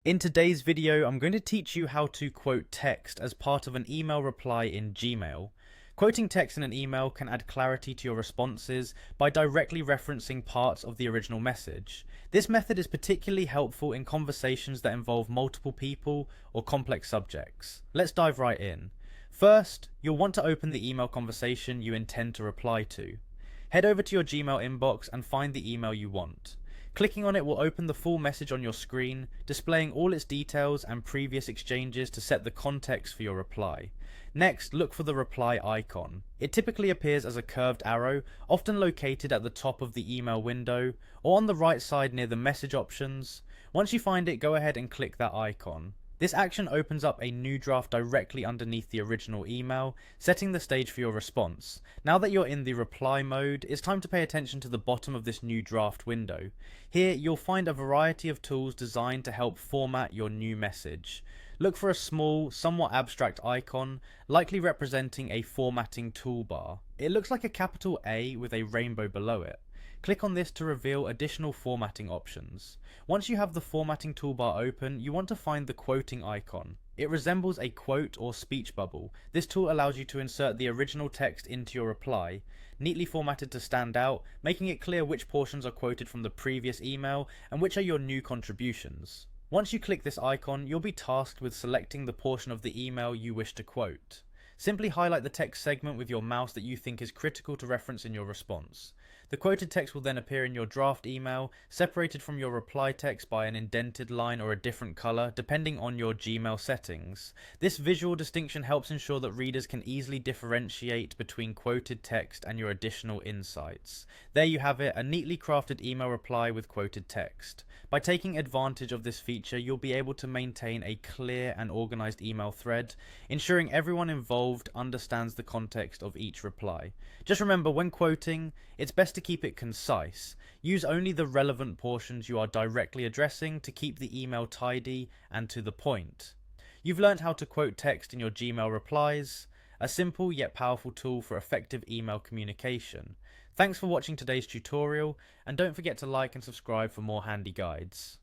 In today's video, I'm going to teach you how to quote text as part of an email reply in Gmail. Quoting text in an email can add clarity to your responses by directly referencing parts of the original message. This method is particularly helpful in conversations that involve multiple people or complex subjects. Let's dive right in. First, you'll want to open the email conversation you intend to reply to. Head over to your Gmail inbox and find the email you want. Clicking on it will open the full message on your screen, displaying all its details and previous exchanges to set the context for your reply. Next, look for the reply icon. It typically appears as a curved arrow, often located at the top of the email window, or on the right side near the message options. Once you find it, go ahead and click that icon. This action opens up a new draft directly underneath the original email, setting the stage for your response. Now that you're in the reply mode, it's time to pay attention to the bottom of this new draft window. Here, you'll find a variety of tools designed to help format your new message. Look for a small, somewhat abstract icon, likely representing a formatting toolbar. It looks like a capital A with a rainbow below it. Click on this to reveal additional formatting options. Once you have the formatting toolbar open, you want to find the quoting icon. It resembles a quote or speech bubble. This tool allows you to insert the original text into your reply, neatly formatted to stand out, making it clear which portions are quoted from the previous email and which are your new contributions. Once you click this icon, you'll be tasked with selecting the portion of the email you wish to quote. Simply highlight the text segment with your mouse that you think is critical to reference in your response. The quoted text will then appear in your draft email, separated from your reply text by an indented line or a different color, depending on your Gmail settings. This visual distinction helps ensure that readers can easily differentiate between quoted text and your additional insights. There you have it, a neatly crafted email reply with quoted text. By taking advantage of this feature, you'll be able to maintain a clear and organized email thread, ensuring everyone involved understands the context of each reply. Just remember, when quoting, it's best to keep it concise. Use only the relevant portions you are directly addressing to keep the email tidy and to the point. You've learned how to quote text in your Gmail replies, a simple yet powerful tool for effective email communication. Thanks for watching today's tutorial, and don't forget to like and subscribe for more handy guides.